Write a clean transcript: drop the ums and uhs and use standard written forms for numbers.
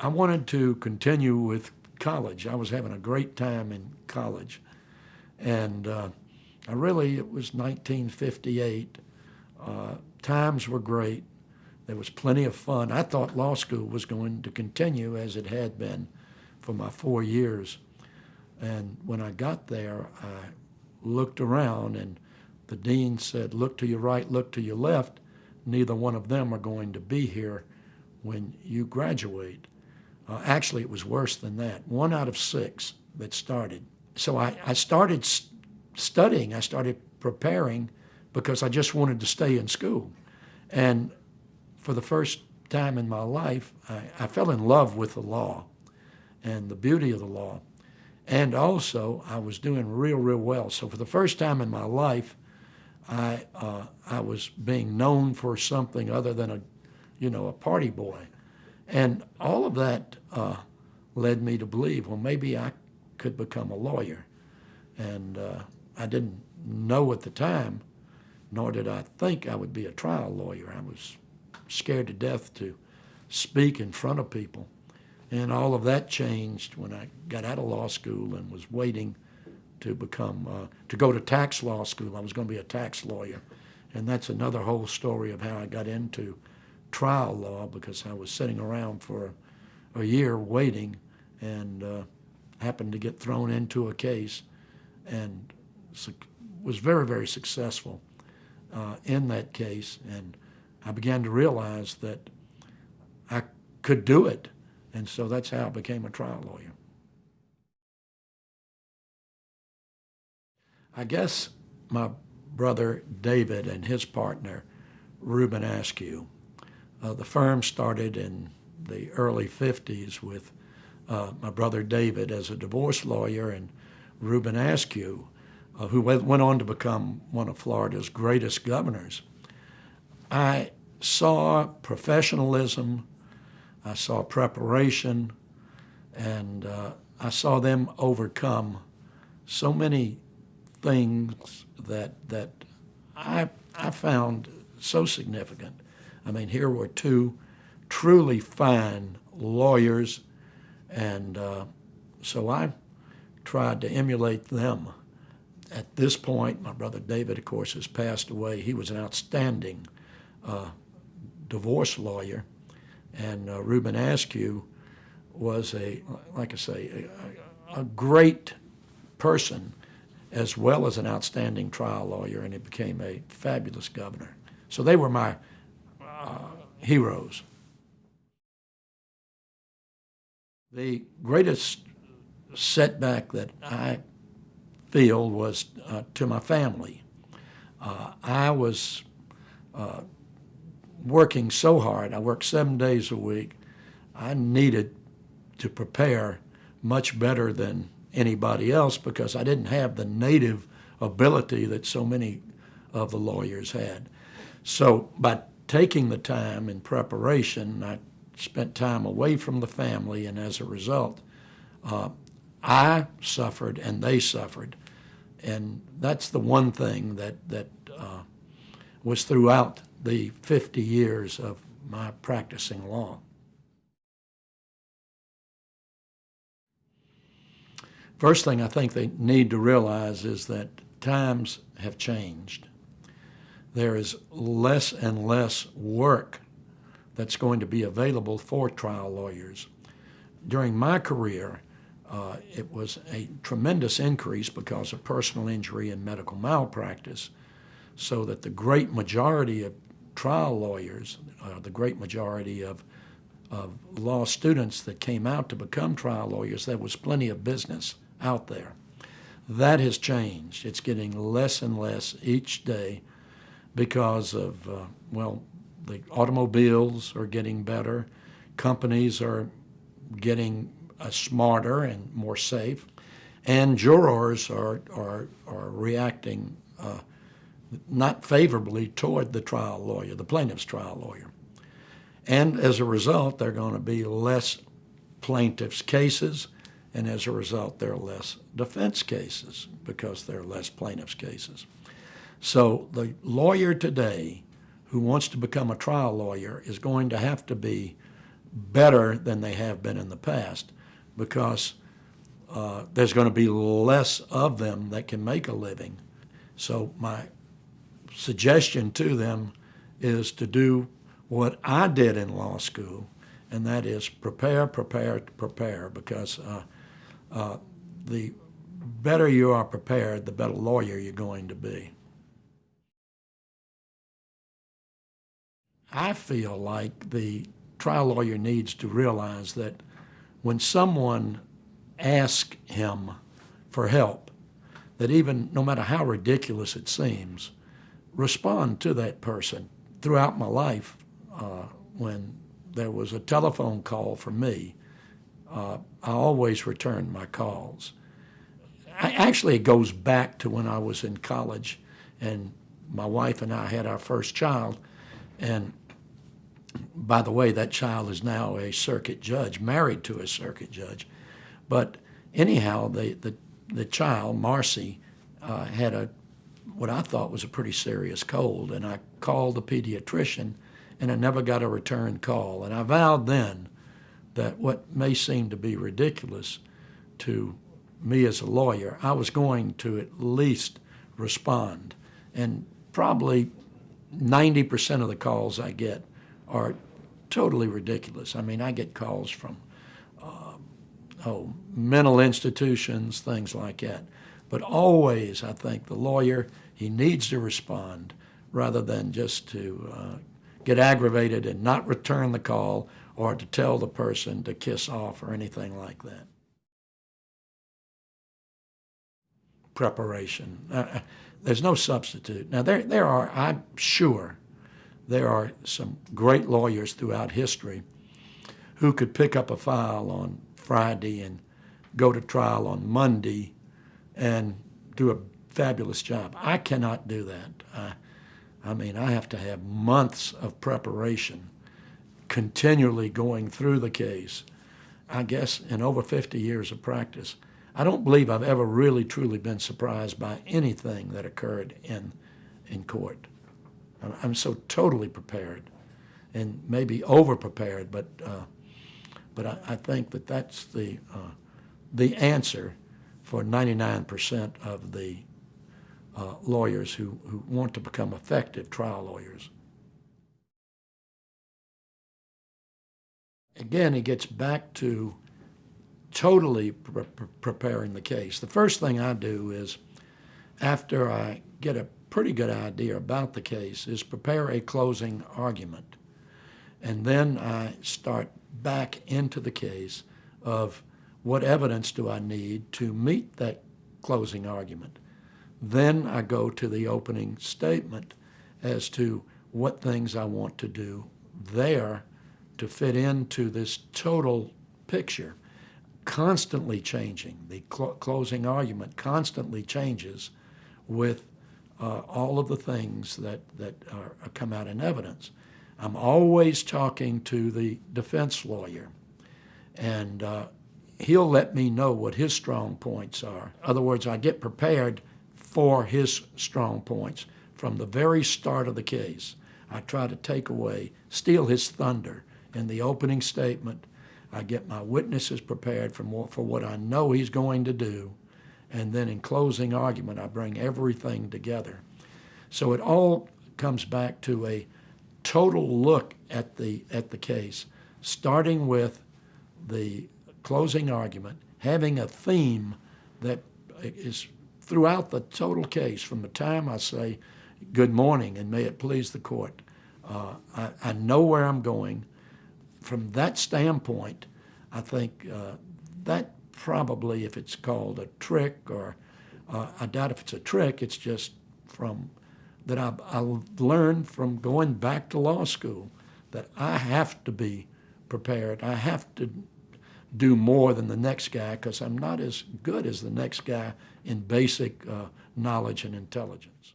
I wanted to continue with college. I was having a great time in college. And it was 1958. Times were great. There was plenty of fun. I thought law school was going to continue as it had been for my 4 years. And when I got there, I looked around and the dean said, look to your right, look to your left. Neither one of them are going to be here when you graduate. Actually, it was worse than that. 1 out of 6 that started. So I started studying. I started preparing because I just wanted to stay in school. And for the first time in my life, I fell in love with the law and the beauty of the law. And also, I was doing real well. So for the first time in my life, I was being known for something other than a party boy. And all of that led me to believe, well, maybe I could become a lawyer. And I didn't know at the time, nor did I think I would be a trial lawyer. I was scared to death to speak in front of people. And all of that changed when I got out of law school and was waiting to go to tax law school. I was going to be a tax lawyer. And that's another whole story of how I got into trial law, because I was sitting around for a year waiting and happened to get thrown into a case and was very successful in that case. And I began to realize that I could do it. And so that's how I became a trial lawyer. I guess my brother David and his partner, Reuben Askew. The firm started in the early 50s with my brother David as a divorce lawyer and Reuben Askew, who went on to become one of Florida's greatest governors. I saw professionalism, I saw preparation, and I saw them overcome so many things that I found so significant. I mean, here were two truly fine lawyers, and so I tried to emulate them. At this point, my brother David, of course, has passed away. He was an outstanding divorce lawyer, and Reuben Askew was a great person as well as an outstanding trial lawyer, and he became a fabulous governor. So they were my heroes. The greatest setback that I feel was to my family. I was working so hard. I worked 7 days a week. I needed to prepare much better than anybody else because I didn't have the native ability that so many of the lawyers had. So by taking the time in preparation, I spent time away from the family, and as a result, I suffered and they suffered. And that's the one thing that was throughout the 50 years of my practicing law. First thing I think they need to realize is that times have changed. There is less and less work that's going to be available for trial lawyers. During my career, it was a tremendous increase because of personal injury and medical malpractice, so that the great majority of trial lawyers, the great majority of law students that came out to become trial lawyers, there was plenty of business out there. That has changed. It's getting less and less each day because of, the automobiles are getting better, companies are getting smarter and more safe, and jurors are reacting not favorably toward the trial lawyer, the plaintiff's trial lawyer. And as a result, there are going to be less plaintiff's cases, and as a result, there are less defense cases because there are less plaintiff's cases. So the lawyer today who wants to become a trial lawyer is going to have to be better than they have been in the past, because there's going to be less of them that can make a living. So my suggestion to them is to do what I did in law school, and that is prepare, prepare, prepare, because the better you are prepared, the better lawyer you're going to be. I feel like the trial lawyer needs to realize that when someone asks him for help, that even no matter how ridiculous it seems, respond to that person. Throughout my life, when there was a telephone call for me, I always returned my calls. Actually, it goes back to when I was in college and my wife and I had our first child. And by the way, that child is now a circuit judge, married to a circuit judge. But anyhow, the child, Marcy, had what I thought was a pretty serious cold. And I called the pediatrician, and I never got a return call. And I vowed then that what may seem to be ridiculous to me as a lawyer, I was going to at least respond. And probably 90% of the calls I get are totally ridiculous. I mean, I get calls from mental institutions, things like that. But always, I think the lawyer, he needs to respond rather than just to get aggravated and not return the call or to tell the person to kiss off or anything like that. Preparation. There's no substitute. Now, there are, I'm sure, there are some great lawyers throughout history who could pick up a file on Friday and go to trial on Monday and do a fabulous job. I cannot do that. I mean, I have to have months of preparation, continually going through the case. I guess in over 50 years of practice, I don't believe I've ever really truly been surprised by anything that occurred in court. I'm so totally prepared, and maybe over-prepared, but I think that that's the answer for 99% of the lawyers who want to become effective trial lawyers. Again, it gets back to totally preparing the case. The first thing I do is, after I get a pretty good idea about the case, is prepare a closing argument. And then I start back into the case of what evidence do I need to meet that closing argument. Then I go to the opening statement as to what things I want to do there to fit into this total picture. Constantly changing. The closing argument constantly changes with all of the things that come out in evidence. I'm always talking to the defense lawyer, and he'll let me know what his strong points are. In other words, I get prepared for his strong points from the very start of the case. I try to steal his thunder in the opening statement. I get my witnesses prepared for what I know he's going to do, and then in closing argument, I bring everything together. So it all comes back to a total look at the case, starting with the closing argument, having a theme that is throughout the total case, from the time I say, "Good morning, and may it please the court." I know where I'm going. From that standpoint, I think that probably, if it's called a trick, or I doubt if it's a trick, it's just from that I learned from going back to law school, that I have to be prepared. I have to do more than the next guy, because I'm not as good as the next guy in basic knowledge and intelligence.